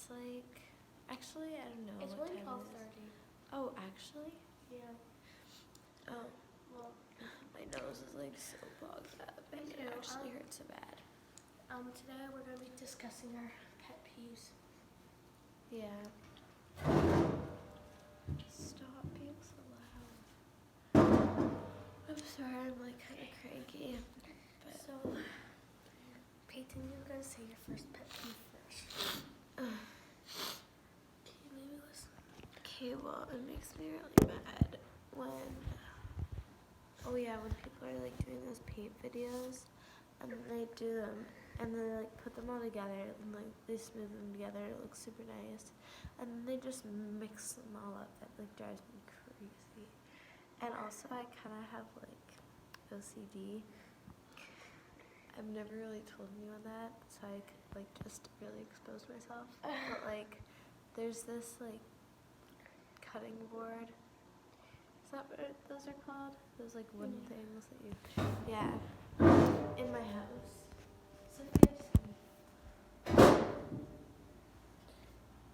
It's like, actually, I don't know It's what only time 12:30. it is. Oh, actually? Yeah. Oh, Well, my nose is like so clogged up. Me It too. actually hurts so bad. Today we're gonna be discussing our pet peeves. Yeah. Stop being so loud. I'm sorry, I'm like kind of cranky. But So, Peyton, you're gonna say your first pet peeve first. Can you maybe listen? okay, well, it makes me really mad when, oh yeah, when people are like doing those paint videos and then they do them and they like put them all together and like they smooth them together and it looks super nice and then they just mix them all up. That like drives me crazy. And also I kind of have like OCD. I've never really told anyone that, so I could like just really expose myself. But like there's this like cutting board. Is that what those are called? Those like wooden things that you, yeah, in my house.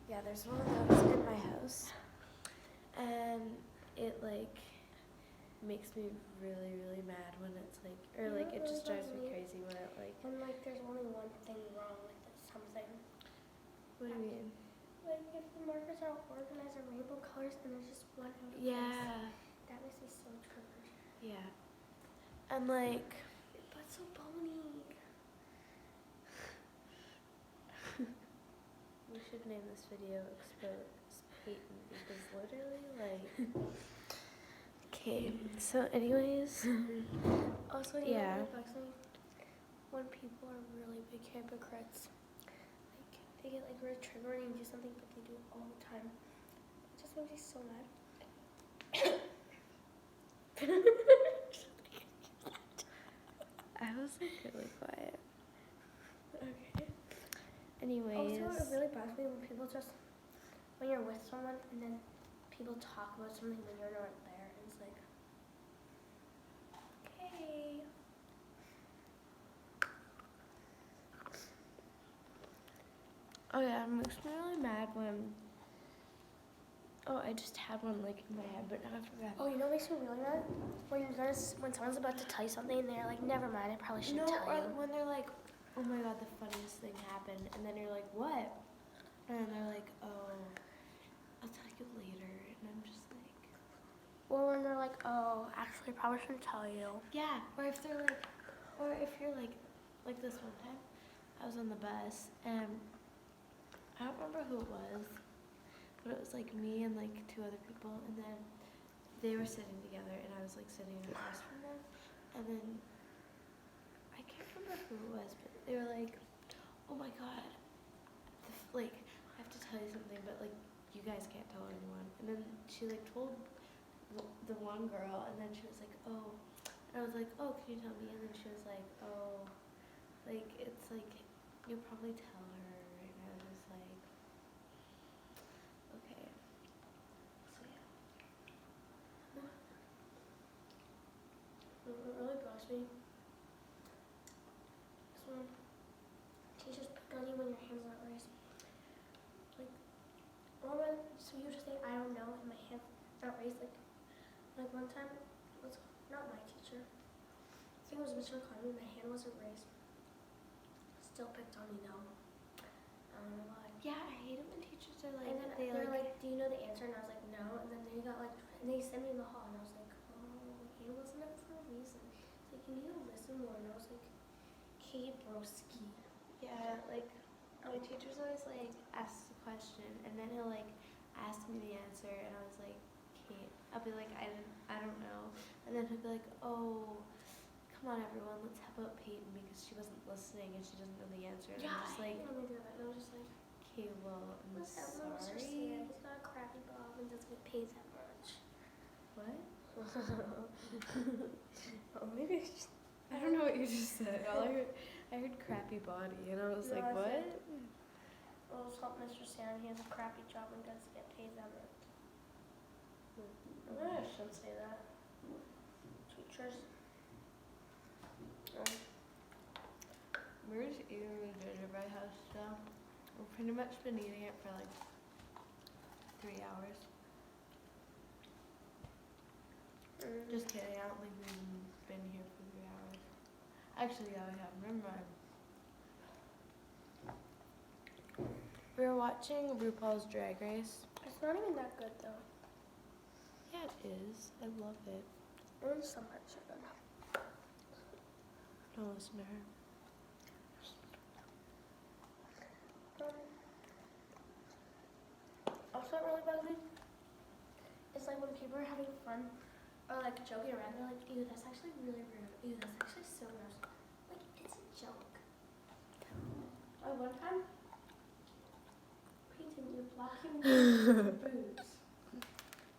Yeah, there's one of those in my house, and it like makes me really, really mad when it's like, or like it just drives me crazy when it like. When like there's only one thing wrong with something. What do you mean? Like if the markers are organized in rainbow colors and there's just one out of place. Yeah. That makes me so triggered. Yeah. And like. But so bony. We should name this video Expose Peyton because literally like. Okay, so anyways. Also, yeah. Know what bugs me? When people are really big hypocrites. Like they get like really triggered and do something, but they do it all the time. It just makes me so mad. I was like really quiet. Okay. Anyways. Also, it really bugs me when people just, when you're with someone and then people talk about something when you're not there. And it's like, okay. Oh yeah, it makes me really mad when. Oh, I just had one like in my head, but now I forgot. Oh, you know what makes me really mad? When someone's about to tell you something and they're like, never mind, I probably shouldn't tell you. No, or when they're like, oh my god, the funniest thing happened, and then you're like, what? And they're like, oh, I'll tell you later, and I'm just like. Or when they're like, oh, actually, I probably shouldn't tell you. Yeah, or if they're like, or if you're like this one time, I was on the bus, and I don't remember who it was, but it was like me and like two other people, and then they were sitting together, and I was like sitting across from them, and then I can't remember who it was, but they were like, oh my god, like I have to tell you something, but like you guys can't tell anyone. And then she like told the one girl, and then she was like, oh, and I was like, oh, can you tell me? And then she was like, oh, like it's like you'll probably tell her, and I was just like, okay. So yeah. What really bugs me is when teachers pick on you when your hands aren't raised. Like, or when, so you just say, I don't know, and my hand's not raised. Like one time, it was not my teacher. I think it was Mr. Carmen, my hand wasn't raised. Still picked on me though. I don't know why. Yeah, I hate it when teachers are like, And then they're like, do you know the answer? And I was like, no. And then they got like, and they sent me in the hall, and I was like, oh, it wasn't up for a reason. It's like, you need to listen more. And I was like, okay, broski. yeah, like my teacher's always like asks a question, and then he'll like ask me the answer, and I was like, okay. I'll be like, I don't know, and then he'll be like, oh, come on everyone, let's help out Peyton because she wasn't listening and she doesn't know the answer. And Yeah, I'm just like, I do that. And I was just like, okay, well, I'm Mr. sorry. He's got a crappy bob and doesn't get paid that much. What? Oh, maybe I don't know what you just said. I heard crappy body, and I was like, what? Well, it's help Mr. Sam. He has a crappy job and doesn't get paid that much. I shouldn't say that. Teachers. We're just eating the gingerbread house stuff. pretty much been eating it for like 3 hours. Just kidding, I don't think we've been here for 3 hours. Actually, yeah, we have. Never mind. We were watching RuPaul's Drag Race. It's not even that good though. Yeah, it is. I love it. Only some parts are good. Don't listen to her. Also, what really bugs me is like when people are having fun or like joking around, they're like, ew, that's actually really rude. Ew, that's actually so gross. Like, it's a joke. One time, Peyton, you're blocking your boobs.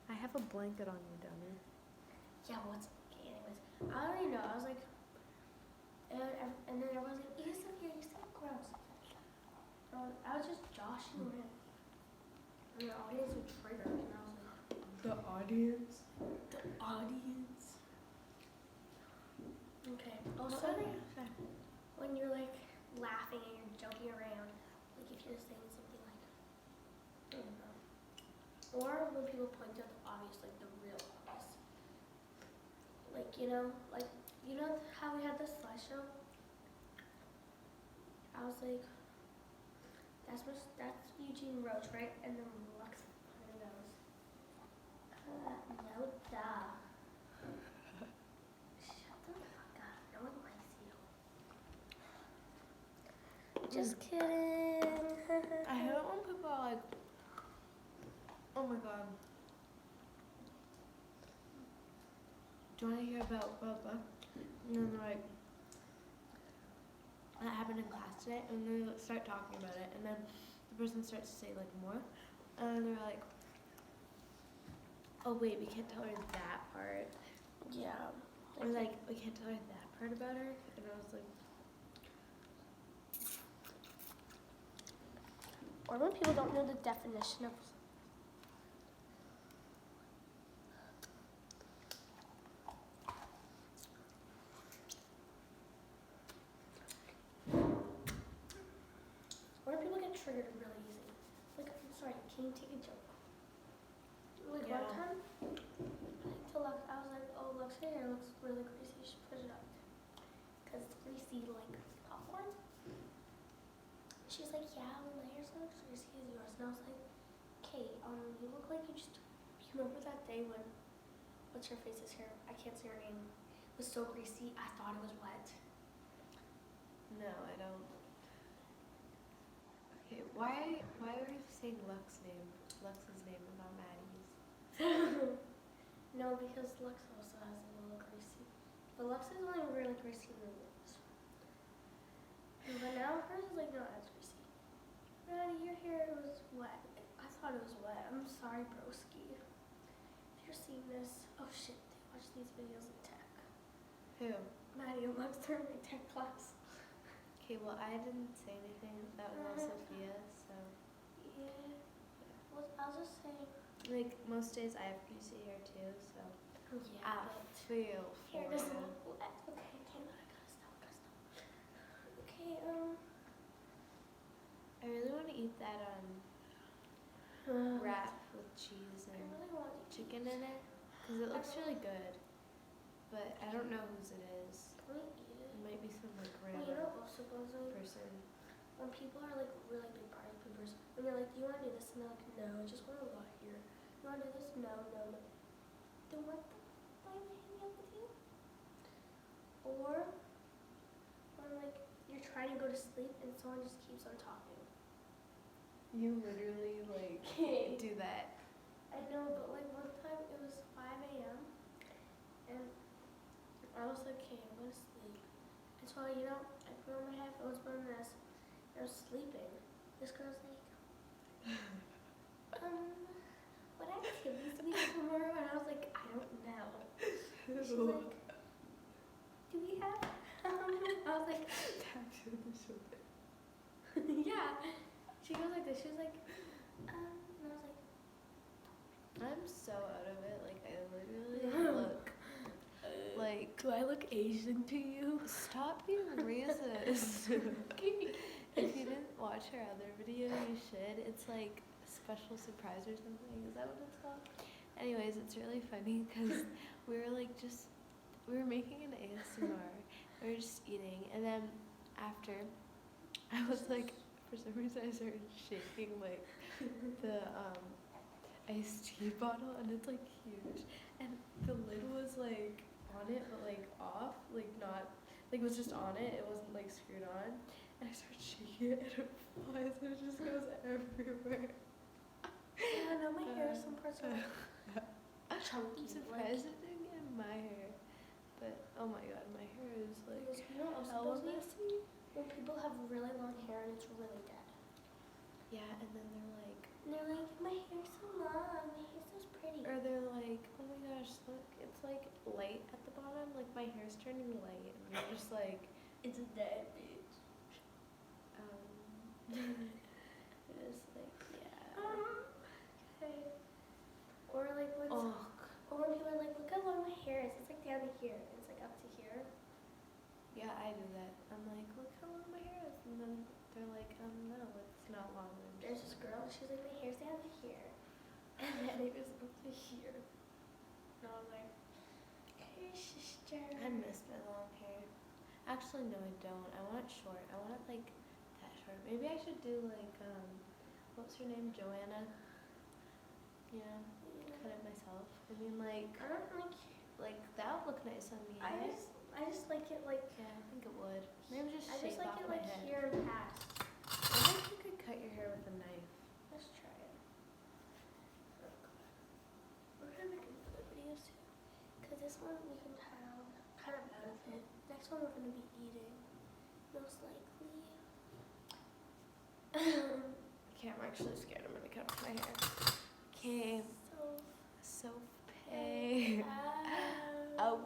I have a blanket on you, dummy. Yeah, well, it's okay. Anyways, I already know. I was like, and then everyone's like, ew, Sophia, you're so gross. I was just joshing around. And the audience would trigger, and I was like, The audience? the audience. Okay. Also, when you're like laughing and you're joking around, like if you're saying something like, I don't know, or when people point out the obvious, like the real obvious, like you know how we had this slideshow. I was like, that's Eugene Roach, right? And then Lux fucking knows. No, duh. Shut the fuck up. No one likes you. Just kidding. I hate it when people are like, oh my god. Do you want to hear about blah blah? And then they're like, that happened in class today, and then they start talking about it, and then the person starts to say like more, and they're like, oh wait, we can't tell her that part. Yeah. Or like, we can't tell her that part about her, and I was like, Or when people don't know the definition of. Or when people get triggered really easy. Like, I'm sorry, can you take a joke? Like Yeah. one time, to Lux, I was like, oh, Lux, your hair looks really greasy. You should put it up. Because it's greasy like popcorn. She's like, yeah, well, my hair's not as greasy as yours. And I was like, Kate, you look like you remember that day when, what's your face's hair? I can't say her name. It was so greasy, I thought it was wet. no, I don't. Okay, why are you saying Lux's name and not Maddie's? No, because Lux also has a little greasy. But Lux is only really greasy in the lips. But now hers is like not as greasy. Maddie, your hair was wet. I thought it was wet. I'm sorry, broski. If you're seeing this, oh shit, they watch these videos in tech. Who? Maddie and Lux are in my tech class. Okay, well I didn't say anything. That was all Sophia, so. Yeah. Well, I was just saying. Like most days I have greasy hair too, so. Yeah. I feel Hair for doesn't you. look wet. Okay, Taylor, I gotta stop. Okay, I really want to eat that wrap with cheese I and really want to chicken in it, because it looks really good. But I don't know whose it is. Can we eat it? It might be some like Well, you random know what also bugs me? person. When people are like really big party poopers, when you're like, do you want to do this? And they're like, no, I just want to lie here. You want to do this? No. Then what the fuck am I hanging out with you? Or when like you're trying to go to sleep and someone just keeps on talking. You literally like Okay. do that. I know, but like one time it was 5 a.m. and I was like, okay, I'm gonna sleep. And so I put on my headphones, put on this, and I was sleeping. This girl's like, what activities do we have tomorrow? And I was like, I don't know. And she's like, do we have? I was like, yeah. She goes like this. She was like, and I was like, I'm so out of it. Like I literally look like. do I look Asian to you? Stop being racist. If you didn't watch her other video, you should. It's like special surprise or something. Is that what it's called? Anyways, it's really funny because we were like we were making an ASMR. We were just eating, and then after, I was like, for some reason I started shaking like the iced tea bottle, and it's like huge, and the lid was like on it but like off, like not like it was just on it. It wasn't like screwed on, and I started shaking it, and it flies, and it just goes everywhere. Yeah, no, my hair some parts are chunky. I'm surprised it didn't get in my hair, but oh my god, my hair is like You know what else hella bugs me? messy. When people have really long hair and it's really dead. Yeah, and then they're like, And they're like, my hair's so long, my hair's so pretty. or they're like, oh my gosh, look, it's like light at the bottom, like my hair's turning light, and you're just like, It's a dead bitch. it's like, yeah. Okay. Or like when, Oh, or when people are like, look how long my hair is. It's like down to here. And it's like up to here. yeah, I do that. I'm like, look how long my hair is, and then they're like, no, it's not long. There's this girl, she's like, my hair's down to here. And then it was up to here. And I was like, hey, sister. I miss my long hair. Actually, no, I don't. I want it short. I want it like that short. Maybe I should do like what's her name, Joanna? Yeah, cut it myself. I mean, like I don't like that would look nice on me. I right? just like it like, Yeah, I think it would. Maybe just I shave just like off it my like head. here and past. I think you could cut your hair with a knife. Let's try it. We're gonna make another video soon. Cause this one we can tell kind of out of it. Next one we're gonna be eating. Most likely. Okay, I'm actually scared. I'm gonna cut off my hair. Okay, So soap pay. bad. Ow.